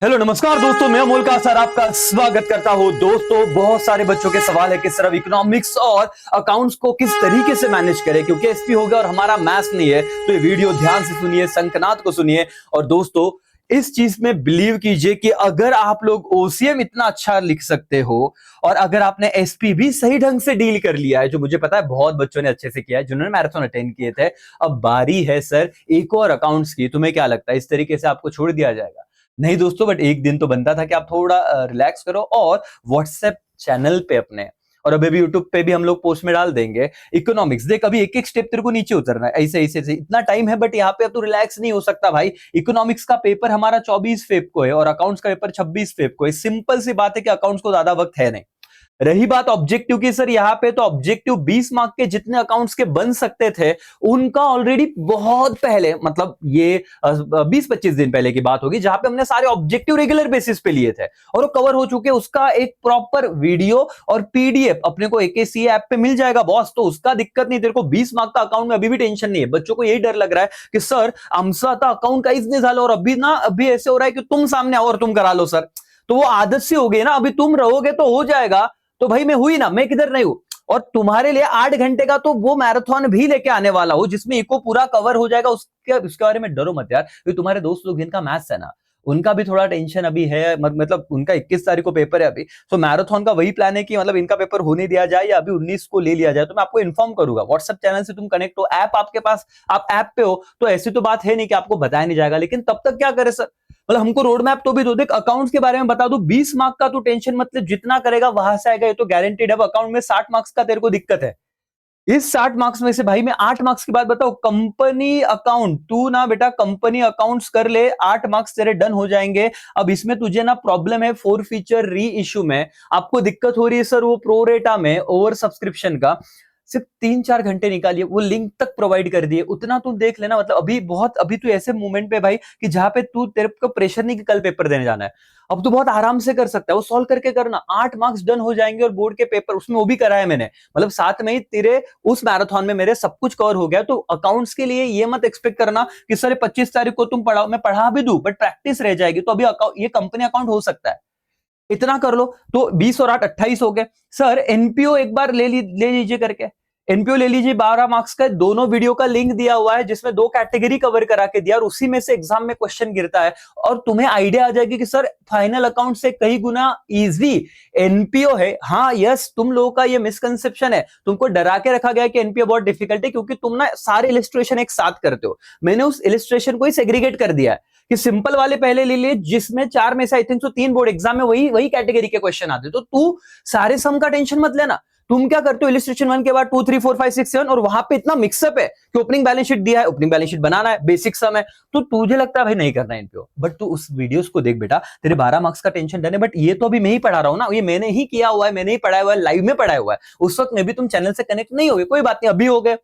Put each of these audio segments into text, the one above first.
Hello नमस्कार दोस्तों, मैं अमोल का सर आपका स्वागत करता हूं। दोस्तों, बहुत सारे बच्चों के सवाल है कि सर अब इकोनॉमिक्स और अकाउंट्स को किस तरीके से मैनेज करें, क्योंकि एसपी हो गया और हमारा मैथ्स नहीं है। तो ये वीडियो ध्यान से सुनिए, शंखनाद को सुनिए। और दोस्तों, इस चीज में बिलीव कीजिए कि अगर आप लोग ओसीएम इतना अच्छा लिख सकते हो और अगर आपने एसपी भी सही ढंग से डील कर लिया है, जो मुझे पता है बहुत बच्चों ने अच्छे से किया है जिन्होंने मैराथन अटेंड किए थे, अब बारी है सर एक और अकाउंट्स की। तुम्हें क्या लगता है इस तरीके से आपको छोड़ दिया जाएगा? नहीं दोस्तों, बट एक दिन तो बनता था कि आप थोड़ा रिलैक्स करो और व्हाट्सएप चैनल पे अपने, और अभी भी यूट्यूब पे भी हम लोग पोस्ट में डाल देंगे इकोनॉमिक्स। देख, अभी एक एक स्टेप तेरे को नीचे उतरना है, ऐसे ऐसे ऐसे इतना टाइम है, बट यहाँ पे अब तो रिलैक्स नहीं हो सकता भाई। इकोनॉमिक्स का पेपर हमारा 24 फेब को है और अकाउंट्स का पेपर 26 फेब को है। सिंपल सी बात है कि अकाउंट्स को ज्यादा वक्त है नहीं। रही बात ऑब्जेक्टिव की, सर यहाँ पे तो ऑब्जेक्टिव 20 मार्क के जितने अकाउंट्स के बन सकते थे उनका ऑलरेडी बहुत पहले, मतलब ये 20-25 दिन पहले की बात होगी, जहां पे हमने सारे ऑब्जेक्टिव रेगुलर बेसिस पे लिए थे और वो कवर हो चुके। उसका एक प्रॉपर वीडियो और पीडीएफ अपने को एकेसी ऐप पे मिल जाएगा बॉस, तो उसका दिक्कत नहीं। तेरे को 20 मार्क का अकाउंट में अभी भी टेंशन नहीं है। बच्चों को यही डर लग रहा है कि सर आमचा आता अकाउंट काहीच नाही झालं और अभी ऐसे हो रहा है कि तुम सामने आओ और तुम करा लो सर। तो वो आदत से हो गई ना, अभी तुम रहोगे तो हो जाएगा। तो भाई मैं हुई ना, मैं किधर नहीं हूं। और तुम्हारे लिए 8 घंटे का तो वो मैराथन भी लेके आने वाला हूं जिसमें इको पूरा कवर हो जाएगा। उसके बारे में डरो मत यार, क्योंकि तुम्हारे दोस्त लोग जिनका मैथ्स है ना, उनका भी थोड़ा टेंशन अभी है। मतलब उनका 21 तारीख को पेपर है अभी। तो मैराथन का वही प्लान है कि मतलब इनका पेपर होने दिया जाए या अभी 19 को ले लिया जाए। तो मैं आपको इन्फॉर्म करूंगा, व्हाट्सएप चैनल से तुम कनेक्ट हो, ऐप आपके पास, आप ऐप पे हो, तो ऐसी तो बात है नहीं कि आपको बताया नहीं जाएगा। लेकिन तब तक क्या करे सर, मतलब हमको रोड मैप तो भी दो। देख, अकाउंट्स के बारे में बता दू, 20 मार्क का तो टेंशन मतलब जितना करेगा वहां से आएगा, ये तो गारंटीड है। अकाउंट में 60 मार्क्स का तेरे को दिक्कत है। इस 60 मार्क्स में से भाई मैं 8 मार्क्स की बात बताऊं, कंपनी अकाउंट। तू ना बेटा कंपनी अकाउंट्स कर ले, 8 मार्क्स तेरे डन हो जाएंगे। अब इसमें तुझे ना प्रॉब्लम है फोर फीचर री इश्यू में, आपको दिक्कत हो रही है सर वो प्रोरेटा में ओवर सब्सक्रिप्शन का। सिर्फ 3-4 घंटे निकालिए, वो लिंक तक प्रोवाइड कर दिए, उतना तू देख लेना। मतलब अभी तू ऐसे मोमेंट पे भाई कि जहां पे तू, तेरे को प्रेशर नहीं कि कल पेपर देने जाना है, अब तो बहुत आराम से कर सकता है। वो सॉल्व करके करना, 8 मार्क्स डन हो जाएंगे। और बोर्ड के पेपर उसमें वो भी कराया मैंने, मतलब साथ में ही तेरे उस मैराथन में मेरे सब कुछ कवर हो गया। तो अकाउंट्स के लिए ये मत एक्सपेक्ट करना कि सर 25 तारीख को तुम पढ़ाओ, मैं पढ़ा भी दूं बट प्रैक्टिस रह जाएगी। तो अभी ये कंपनी अकाउंट हो सकता है, इतना कर लो। तो 20 और 8 28 हो गए। सर एनपीओ एक बार ले लीजिए करके, एनपीओ ले लीजिए। 12 मार्क्स का दोनों वीडियो का लिंक दिया हुआ है जिसमें 2 कैटेगरी कवर करा के दिया और उसी में से एग्जाम में क्वेश्चन गिरता है। और तुम्हें आइडिया आ जाएगी कि सर फाइनल अकाउंट से कई गुना इजी एनपीओ है। हाँ यस, तुम लोगों का ये मिसकंसेप्शन है, तुमको डरा के रखा गया है कि एनपीओ बहुत डिफिकल्ट है, क्योंकि तुम ना सारे इलिस्ट्रेशन एक साथ करते हो। मैंने उस इलिस्ट्रेशन को ही सेग्रीगेट कर दिया है कि सिंपल वाले पहले ले लिए, जिसमें 4 में से आई थिंक 3 बोर्ड एग्जाम में वही वही कैटेगरी के क्वेश्चन आते। तो तू सारे सम का टेंशन मत लेना। तुम क्या करते हो, इलिस्ट्रेशन 1 के बाद 2 3 4 5 6 7, और वहां पे इतना मिक्सअप है कि ओपनिंग बैलेंस शीट दिया है, ओपनिंग बैलेंस शीट बनाना है, बेसिक सम है। तो तुझे लगता है भाई नहीं करना इनको, बट तू उस वीडियोस को देख बेटा, तेरे 12 मार्क्स का टेंशन डन है। बट ये तो अभी मैं ही पढ़ा रहा हूं ना, ये मैंने ही किया हुआ है, मैंने ही पढ़ाया हुआ है, लाइव में पढ़ाया हुआ है। उस वक्त में भी तुम चैनल से कनेक्ट नहीं हो गए, कोई बात नहीं, अभी हो गए,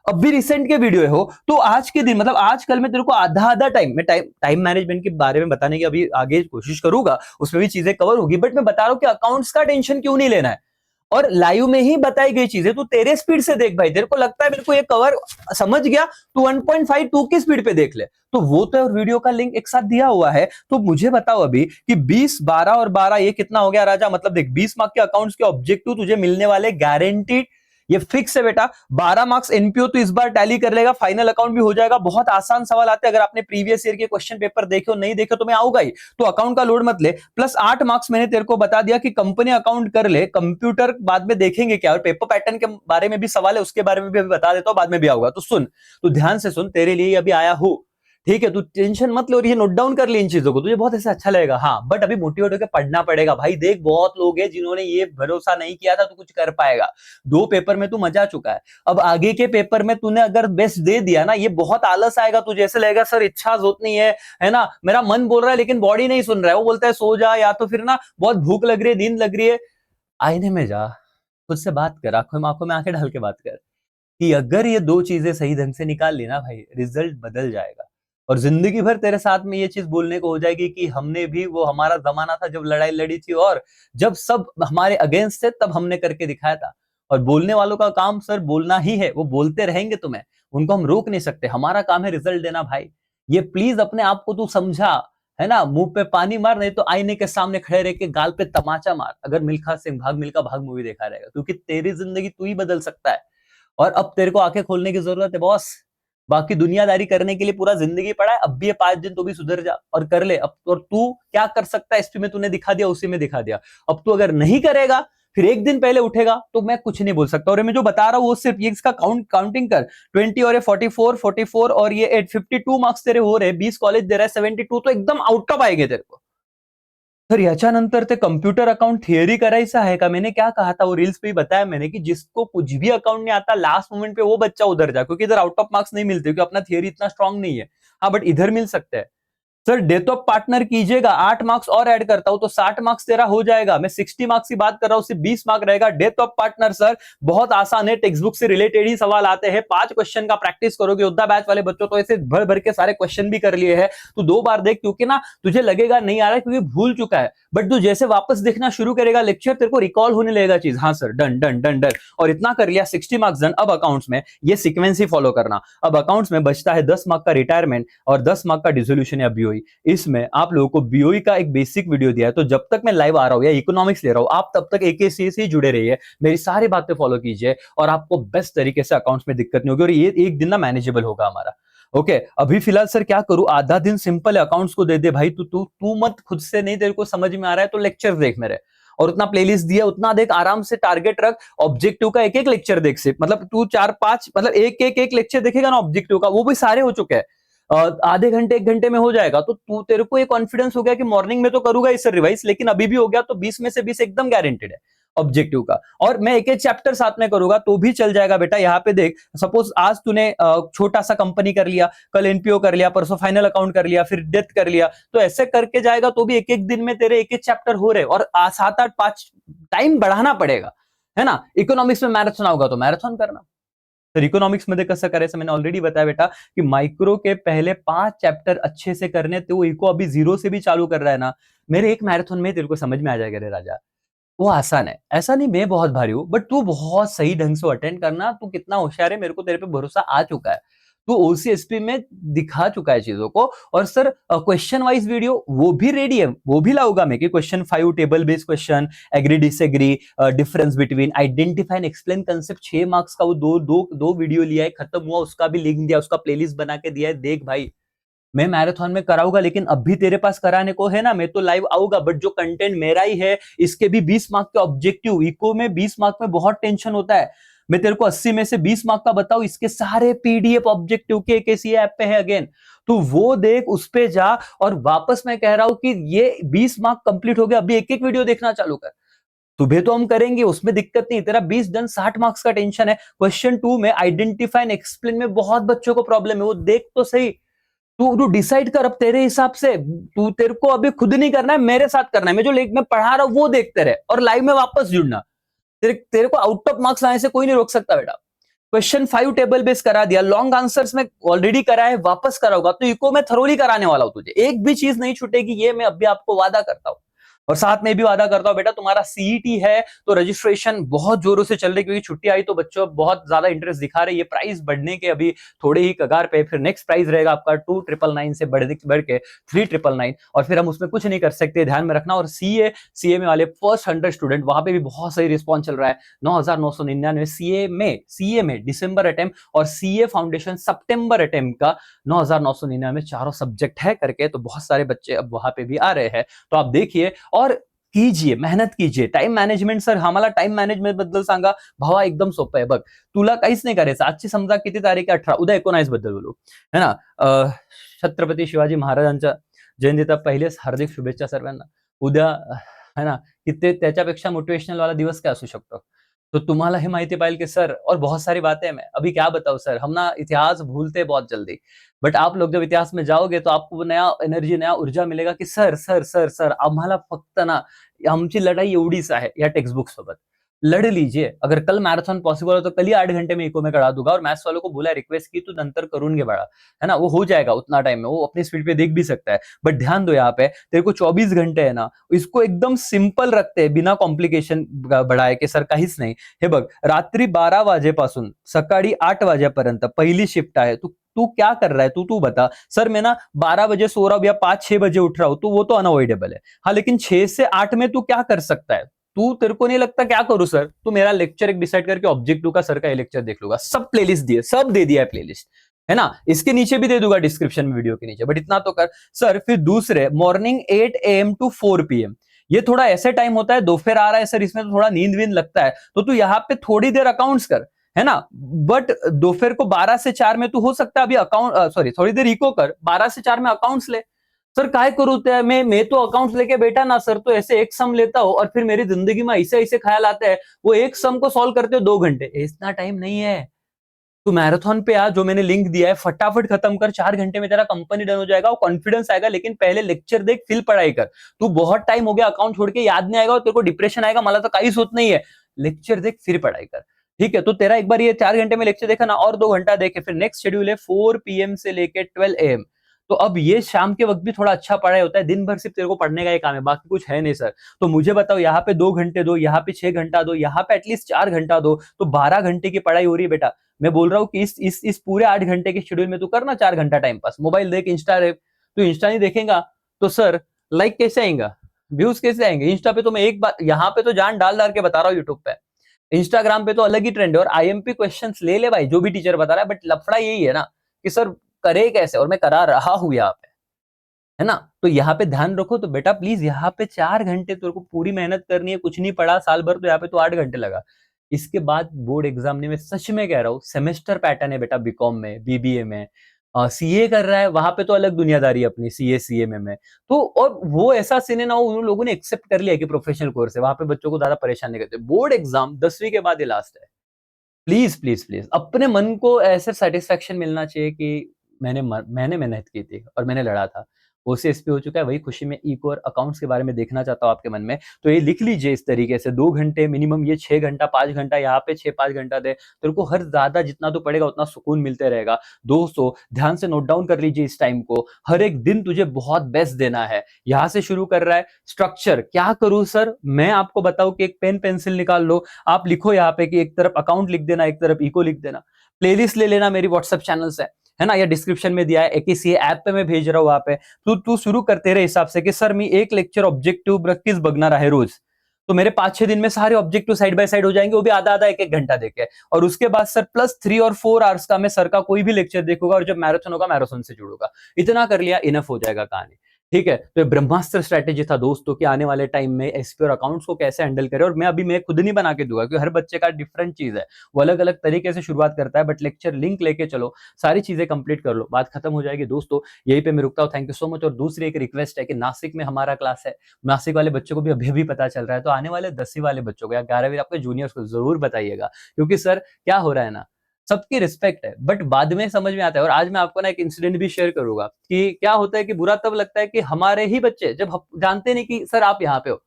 अब भी रिसेंट के वीडियो हो। तो आज के दिन, मतलब आज कल में तेरे को आधा आधा टाइम में टाइम मैनेजमेंट के बारे में बताने की अभी आगे कोशिश करूंगा, उसमें भी चीजें कवर होगी। बट मैं बता रहा हूं कि अकाउंट्स का टेंशन क्यों नहीं लेना है, और लाइव में ही बताई गई चीजें तू तेरे स्पीड से देख भाई। तेरे को लगता है मेरे को ये कवर समझ गया, तू 1.5 2 की स्पीड पे देख ले। तो वो तो वीडियो का लिंक एक साथ दिया हुआ है। तो मुझे बताओ अभी कि 20 12 और 12 ये कितना हो गया राजा? मतलब देख, 20 मार्क्स के अकाउंट्स के ऑब्जेक्टिव तुझे मिलने वाले गारंटीड, ये फिक्स है बेटा। 12 मार्क्स एनपीओ तो इस बार टैली कर लेगा, फाइनल अकाउंट भी हो जाएगा। बहुत आसान सवाल आते हैं, अगर आपने प्रीवियस ईयर के क्वेश्चन पेपर देखे हो, नहीं देखे तो मैं आऊंगा ही। तो अकाउंट का लोड मत ले। प्लस 8 मार्क्स मैंने तेरे को बता दिया कि कंपनी अकाउंट कर ले, कंप्यूटर बाद में देखेंगे क्या, और पेपर पैटर्न के बारे में भी सवाल है, उसके बारे में भी अभी बता देता हूं, बाद में भी आऊंगा। तो सुन, तो ध्यान से सुन, तेरे लिए अभी आया हूं, ठीक है? तू टेंशन मत ले, और ये नोट डाउन कर ले इन चीजों को, तुझे बहुत ऐसा अच्छा लगेगा। हाँ बट अभी मोटिवेट होकर पढ़ना पड़ेगा भाई। देख, बहुत लोग हैं जिन्होंने ये भरोसा नहीं किया था तू कुछ कर पाएगा। 2 पेपर में तू मजा चुका है, अब आगे के पेपर में तूने अगर बेस्ट दे दिया ना, ये बहुत आलस आएगा तुझे, ऐसे लगेगा सर इच्छा होत नहीं है ना, मेरा मन बोल रहा है लेकिन बॉडी नहीं सुन रहा है। वो बोलता है सो जा, या तो फिर ना बहुत भूख लग रही है, नींद लग रही है। आईने में जा, खुद से बात कर, आंखों में आंखें डाल के बात कर, कि अगर ये दो चीजें सही ढंग से निकाल ली ना भाई, रिजल्ट बदल जाएगा। और जिंदगी भर तेरे साथ में ये चीज बोलने को हो जाएगी कि हमने भी, वो हमारा जमाना था जब लड़ाई लड़ी थी, और जब सब हमारे अगेंस्ट थे तब हमने करके दिखाया था। और बोलने वालों का काम सर बोलना ही है, वो बोलते रहेंगे तुम्हें, उनको हम रोक नहीं सकते। हमारा काम है रिजल्ट देना भाई। ये प्लीज अपने आप को तू समझा, है ना, मुंह पे पानी मार, नहीं तो आईने के सामने खड़े रह के गाल पे तमाचा मार, अगर मिल्खा सिंह भाग मिल्खा भाग मूवी देखा रहेगा, क्योंकि तेरी जिंदगी तू ही बदल सकता है। और अब तेरे को आंखें खोलने की जरूरत है बॉस। बाकी दुनियादारी करने के लिए पूरा जिंदगी पड़ा है, अब भी ये 5 दिन तो भी सुधर जा और कर ले अब। और तू क्या कर सकता है एसपी में, तूने दिखा दिया, उसी में दिखा दिया। अब तू अगर नहीं करेगा, फिर एक दिन पहले उठेगा, तो मैं कुछ नहीं बोल सकता। और मैं जो बता रहा हूं वो सिर्फ ये इसका काउंटिंग कर, 20 और ये 44 और ये 52 मार्क्स तेरे हो रहे, 20 कॉलेज दे रहा है, 72 तो एकदम आउट ऑफ आएंगे तेरे को। तर याच्यानंतर ते कम्प्युटर अकाउंट थिअरी करायचं आहे का? मैंने क्या कहा था वो रील्स पे ही बताया मैंने कि जिसको कुछ भी अकाउंट नहीं आता लास्ट मोमेंट पे वो बच्चा उधर जा, क्योंकि इधर आउट ऑफ मार्क्स नहीं मिलते, क्योंकि अपना थियरी इतना स्ट्रांग नहीं है। हाँ बट इधर मिल सकते हैं। सर डेथ ऑफ पार्टनर कीजिएगा, 8 मार्क्स और ऐड करता हूं तो 60 मार्क्स तेरा हो जाएगा। मैं 60 मार्क्स की बात कर रहा हूं, सिर्फ 20 मार्क रहेगा। डेथ ऑफ पार्टनर सर बहुत आसान है, टेक्स्ट बुक से रिलेटेड ही सवाल आते हैं। 5 क्वेश्चन का प्रैक्टिस करोगे, योद्धा बैच वाले बच्चों तो ऐसे भर भर के सारे क्वेश्चन भी कर लिए हैं। तू 2 बार देख, क्योंकि ना तुझे लगेगा नहीं आ रहा है क्योंकि भूल चुका है, बट तू जैसे वापस देखना शुरू करेगा लेक्चर, तेरे को रिकॉल होने लगेगा चीज। हाँ sir, done done done done. और इतना कर लिया, 60 मार्क्स डन। अब अकाउंट्स में ये सीक्वेंस ही फॉलो करना। अब अकाउंट्स में बचता है 10 मार्क का रिटायरमेंट और 10 मार्क का डिसोल्यूशन या बीओई। इसमें आप लोगों को बीओई का एक बेसिक वीडियो दिया है, तो जब तक मैं लाइव आ रहा हूं या इकोनॉमिक्स ले रहा हूं, आप तब तक एकेसी से ही जुड़े रहिए, मेरी सारी बातें फॉलो कीजिए और आपको बेस्ट तरीके से अकाउंट्स में दिक्कत नहीं होगी और ये एक दिन ना मैनेजेबल होगा हमारा। ओके अभी फिलहाल सर क्या करूं? आधा दिन सिंपल है, अकाउंट्स को दे दे भाई। तू मत खुद से, नहीं तेरे को समझ में आ रहा है तो लेक्चर देख मेरे, और उतना प्लेलिस्ट दिया उतना देख, आराम से टारगेट रख। ऑब्जेक्टिव का एक एक लेक्चर देख से, मतलब तू 4-5 मतलब एक लेक्चर देखेगा ना ऑब्जेक्टिव का, वो भी सारे हो चुके हैं। आधे घंटे 1 घंटे में हो जाएगा, तो तू तेरे को ये कॉन्फिडेंस हो गया कि मॉर्निंग में तो करूंगा इससे रिवाइज, लेकिन अभी भी हो गया तो 20 में से 20 एकदम गारंटेड है ऑब्जेक्टिव का। और मैं एक एक चैप्टर साथ में करूंगा तो भी चल जाएगा बेटा। यहाँ पे देख, सपोज आज तूने छोटा सा कंपनी कर लिया, कल एनपीओ कर लिया, परसों फाइनल अकाउंट कर लिया, फिर डेथ कर लिया, तो ऐसे करके जाएगा तो भी एक एक दिन में तेरे एक एक चैप्टर हो रहे। और 7-8-5 टाइम बढ़ाना पड़ेगा, है ना। इकोनॉमिक्स में मैराथन होगा तो मैराथन करना। तर इकोनॉमिक्स मध्ये कसं करायचं मैंने ऑलरेडी बताया बेटा कि माइक्रो के पहले 5 चैप्टर अच्छे से करने, तो इको अभी 0 से भी चालू कर रहा है ना, मेरे एक मैराथन में तेरे को समझ में आ जाएगा रे राजा। वो आसान है, ऐसा नहीं मैं बहुत भारी हूं, बट तू बहुत सही ढंग से अटेंड करना। तू कितना होशियार है, मेरे को तेरे पे भरोसा आ चुका है। तू ओसीएसपी में दिखा चुका है चीजों को। और सर क्वेश्चन वाइज वीडियो वो भी रेडी है, वो भी लाऊंगा मैं कि question 5 table based question, agree disagree, difference between, identify and explain concept, 6 marks का वो दो वीडियो लिया है, खत्म हुआ, उसका भी लिंक दिया, उसका प्लेलिस्ट बना के दिया है। देख भाई मैं मैराथन में कराऊंगा, लेकिन अब भी तेरे पास कराने को है ना, मैं तो लाइव आऊंगा, बट जो कंटेंट मेरा ही है इसके भी 20 मार्क के ऑब्जेक्टिव। इको में 20 मार्क में बहुत टेंशन होता है। मैं तेरे को 80 में से 20 मार्क का बताऊं, इसके सारे पीडीएफ ऑब्जेक्टिव के केसी ऐप पे है अगेन, तो वो देख, उस पे जा। और वापस मैं कह रहा हूं कि ये 20 मार्क कंप्लीट हो गया, अभी एक एक वीडियो देखना चालू कर। सुबह तो हम करेंगे, उसमें दिक्कत नहीं, तेरा 20 डन, 60 मार्क्स का टेंशन है। क्वेश्चन 2 में आइडेंटिफाई एंड एक्सप्लेन में बहुत बच्चों को प्रॉब्लम है, वो देख तो सही। तू डिसाइड कर अब तेरे हिसाब से। तू, तेरे को अभी खुद नहीं करना है, मेरे साथ करना है। मैं जो मैं पढ़ा रहा हूं वो देखते रहे और लाइव में वापस जुड़ना। तेरे को आउट ऑफ मार्क्स आने से कोई नहीं रोक सकता बेटा। क्वेश्चन 5 टेबल बेस करा दिया, लॉन्ग आंसर्स में ऑलरेडी करा है, वापस कराऊंगा। तो इको में थरोली कराने वाला हूं तुझे, एक भी चीज नहीं छूटेगी, ये मैं अभी आपको वादा करता हूं। और साथ में भी वादा करता हूं बेटा, तुम्हारा सीईटी है तो रजिस्ट्रेशन बहुत जोरों से चल रही, क्योंकि छुट्टी आई तो बच्चों बहुत ज्यादा इंटरेस्ट दिखा रहे। ये प्राइस बढ़ने के अभी थोड़े ही कगार पे, फिर नेक्स्ट प्राइस रहेगा आपका 2,999 से बढ़ के 3,999, और फिर हम उसमें कुछ नहीं कर सकते, ध्यान में रखना। और सीए में वाले फर्स्ट 100 स्टूडेंट, वहां पे भी बहुत सही रिस्पॉन्स चल रहा है। 9,999 सीए में डिसंबर अटेम्प्ट, और सीए फाउंडेशन सितंबर अटेम्प्ट का 9,999 चारों सब्जेक्ट है करके, तो बहुत सारे बच्चे अब वहां पे भी आ रहे हैं। तो आप देखिए और कीजिए, मेहनत कीजिए। टाइम मॅनेजमेंट सर, आम्हाला टाइम मॅनेजमेंट बद्दल सांगा भावा, एकदम सोपं आहे बघ। तुला काहीच नाही करायचं, आजची समजा किती तारीख आहे, 18, उद्या 19 बद्दल बोलू, है ना। छत्रपती शिवाजी महाराजांच्या जयंतीचा पहिलेच हार्दिक शुभेच्छा सर्वांना। उद्या है ना, कि त्याच्यापेक्षा मोटिवेशनल वाला दिवस क्या असू शकतो। तो तुम्हाला हे माहिती पाहिजे कि सर, और बहुत सारी बातें मैं अभी क्या बताऊं सर, हम ना इतिहास भूलते बहुत जल्दी, बट आप लोग जब इतिहास में जाओगे तो आपको नया एनर्जी, नया ऊर्जा मिलेगा कि सर सर सर सर आम्हाला फक्त ना आमची लढाई एवढीच आहे या टेक्स्ट बुक सोबत। लड़ लीजिए। अगर कल मैराथन पॉसिबल हो तो कल ही 8 घंटे में इको में करा दूंगा, और मैथ्स वालों को बोला, रिक्वेस्ट की, तो नंतर करून घे बाळा, है ना, वो हो जाएगा उतना टाइम में, वो अपनी स्पीड पे देख भी सकता है। बट ध्यान दो, यहाँ पे तेरे को 24 घंटे है ना, इसको एकदम सिंपल रखते हैं, बिना कॉम्प्लिकेशन बढ़ाए की सर काहीच नाही। हे बघ, रात्री 12 वाजेपासून सकाळी 8 वाजेपर्यंत पहिली शिफ्ट आहे, तू तू क्या कर रहा है, तू बता। सर मैं ना 12 बजे सो रहा हूं या 5-6 बजे उठ रहा हूं, तो वो तो अनअवॉइडेबल है। हाँ, लेकिन 6 से 8 में तू क्या कर सकता है? तू, तेरे को नहीं लगता क्या करूं सर? तू मेरा लेक्चर एक डिसाइड करके ऑब्जेक्टिव का सर का लेक्चर देख लूंगा, सब प्लेलिस्ट दिए, सब दे दिया है प्लेलिस्ट, है ना, इसके नीचे भी दे दूंगा डिस्क्रिप्शन में वीडियो के नीचे। बट इतना तो कर सर। फिर दूसरे, मॉर्निंग 8 AM टू 4 PM, ये थोड़ा ऐसे टाइम होता है, दोपहर आ रहा है सर, इसमें तो थोड़ा नींद वींद लगता है, तो तू यहाँ पे थोड़ी देर अकाउंट्स कर, है ना। बट दोपहर को 12 से 4 में तू हो सकता है अभी अकाउंट, सॉरी, थोड़ी देर इको कर, 12 से 4 में अकाउंट्स ले। सर काय करू त्या मैं तो अकाउंट्स लेके बैठा ना सर, तो ऐसे एक सम लेता हूं और फिर मेरी जिंदगी में ऐसे ऐसे ख्याल आते हैं, वो एक सम को सॉल्व करते हो 2 घंटे, इतना टाइम नहीं है। तू मैराथन पे आ, जो मैंने लिंक दिया है फटाफट खत्म कर, 4 घंटे में तेरा कंपनी डन हो जाएगा, और कॉन्फिडेंस आएगा। लेकिन पहले लेक्चर देख, फिर पढ़ाई कर। तू बहुत टाइम हो गया अकाउंट छोड़ के, याद नहीं आएगा और तेरे को डिप्रेशन आएगा, मला तो काहीच होत नहीं है। लेक्चर देख, फिर पढ़ाई कर, ठीक है। तो तेरा एक बार ये 4 घंटे में लेक्चर देखा ना, और 2 घंटा देखे, फिर नेक्स्ट शेड्यूल है 4 PM से लेके 12 AM। तो अब ये शाम के वक्त भी थोड़ा अच्छा पढ़ाई होता है, दिन भर सिर्फ तेरे को पढ़ने का ही काम है, बाकी कुछ है नहीं सर। तो मुझे बताओ, यहाँ पे 2 घंटे दो, यहाँ पे 6 घंटा दो, यहाँ पे एटलीस्ट 4 घंटा दो, तो 12 घंटे की पढ़ाई हो रही है बेटा। मैं बोल रहा हूँ कि इस पूरे 8 घंटे के शेड्यूल में तू करना 4 घंटा टाइम पास, मोबाइल देख, इंस्टा देख। तो इंस्टा नहीं देखेगा तो सर लाइक कैसे आएगा, व्यूज कैसे आएंगे? इंस्टा पे तो मैं एक बार, यहाँ पे तो जान डाल डाल के बता रहा हूँ यूट्यूब पे, इंस्टाग्राम पे तो अलग ही ट्रेंड है। और आईएमपी क्वेश्चंस ले ले भाई, जो भी टीचर बता रहा है, बट लफड़ा यही है ना कि सर करे कैसे, और मैं करा रहा हूं यहाँ पे, है ना। तो यहाँ पे ध्यान रखो। तो बेटा प्लीज, यहाँ पे 4 घंटे तेरे को पूरी मेहनत करनी है, कुछ नहीं पढ़ा साल भर, तो यहाँ पे तो 8 घंटे लगा। इसके बाद बोर्ड एग्जाम ने, मैं सच में कह रहा हूँ, सेमेस्टर पैटर्न है बेटा, बीकॉम में, बीबीए में, सीए कर रहा है, वहां पे तो अलग दुनियादारी है अपनी, सीए सीए में तो। और वो ऐसा सीन है ना, उन लोगों ने एक्सेप्ट कर लिया कि प्रोफेशनल कोर्स है, वहां पे बच्चों को ज्यादा परेशान नहीं करते। बोर्ड एग्जाम 10वीं के बाद ही लास्ट है। प्लीज प्लीज प्लीज, अपने मन को ऐसे सेटिस्फेक्शन मिलना चाहिए कि मैंने मेहनत की थी और मैंने लड़ा था। ओसीएसपी हो चुका है, वही खुशी में इको और अकाउंट्स के बारे में देखना चाहता हूँ आपके मन में। तो ये लिख लीजिए इस तरीके से, 2 घंटे मिनिमम, ये 6 घंटा 5 घंटा, यहाँ पे 6-5 घंटा दे, तेरे को हर ज्यादा जितना तो पड़ेगा उतना सुकून मिलते रहेगा। दोस्तों ध्यान से नोट डाउन कर लीजिए इस टाइम को, हर एक दिन तुझे बहुत बेस्ट देना है। यहाँ से शुरू कर रहा है स्ट्रक्चर, क्या करूं सर? मैं आपको बताऊं कि एक पेन पेंसिल निकाल लो, आप लिखो यहाँ पे कि एक तरफ अकाउंट लिख देना, एक तरफ इको लिख देना। प्लेलिस्ट ले लेना, मेरी व्हाट्सएप चैनल से, है ना, या डिस्क्रिप्शन में दिया है, एक ही ऐप पे मैं भेज रहा हूँ वहां पे। तू शुरू कर तेरे हिसाब से कि सर मी एक लेक्चर ऑब्जेक्टिव नक्कीच बघणार आहे रोज, तो मेरे 5-6 दिन में सारे ऑब्जेक्टिव साइड बाय साइड हो जाएंगे, वो भी आधा आधा 1-1 घंटा देके। और उसके बाद सर प्लस 3 और 4 आवर्स का मैं सर का कोई भी लेक्चर देखूंगा, और जब मैराथन होगा मैराथन से जुड़ूंगा। इतना कर लिया, इनफ हो जाएगा कहानी, ठीक है। तो ये ब्रह्मास्त्र स्ट्रेटेजी था दोस्तों कि आने वाले टाइम में एसपी और अकाउंट्स को कैसे हैंडल करें। और मैं खुद नहीं बना के दूंगा, क्योंकि हर बच्चे का डिफरेंट चीज है, वो अलग अलग तरीके से शुरुआत करता है। बट लेक्चर लिंक लेके चलो, सारी चीजें कंप्लीट कर लो, बात खत्म हो जाएगी दोस्तों। यहीं पे मैं रुकता हूँ, थैंक यू सो मच। और दूसरी एक रिक्वेस्ट है कि नासिक में हमारा क्लास है, नासिक वाले बच्चों को भी अभी भी पता चल रहा है, तो आने वाले 10वीं वाले बच्चों को या 11वीं आपके जूनियर्स को जरूर बताइएगा। क्योंकि सर क्या हो रहा है ना, सबकी रिस्पेक्ट है, बट बाद में समझ में आता है। और आज मैं आपको ना एक इंसिडेंट भी शेयर करूंगा कि क्या होता है कि बुरा तब लगता है कि हमारे ही बच्चे, जब जानते नहीं कि सर आप यहाँ पे हो,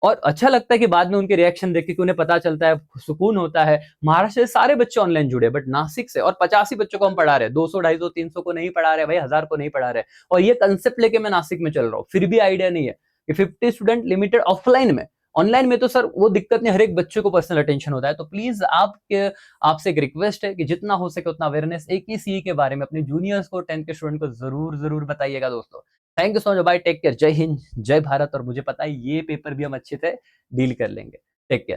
और अच्छा लगता है कि बाद में उनके रिएक्शन देख के, उन्हें पता चलता है, सुकून होता है। महाराष्ट्र से सारे बच्चे ऑनलाइन जुड़े, बट नासिक से और 85 बच्चों को हम पढ़ा रहे हैं, 200 250 300 को नहीं पढ़ा रहे भाई, 1000 को नहीं पढ़ा रहे। और ये कंसेप्ट लेके मैं नासिक में चल रहा हूँ, फिर भी आइडिया नहीं है कि 50 स्टूडेंट लिमिटेड ऑफलाइन में। ऑनलाइन में तो सर वो दिक्कत नहीं, हर एक बच्चे को पर्सनल अटेंशन होता है। तो प्लीज आपसे एक रिक्वेस्ट है कि जितना हो सके उतना अवेयरनेस एक ही सीई के बारे में अपने जूनियर्स को, 10th के स्टूडेंट को जरूर जरूर बताइएगा दोस्तों। Thank you so much, bye, take care, Jai Hind जय भारत। और मुझे पता है ये पेपर भी हम अच्छे से डील कर लेंगे। Take care.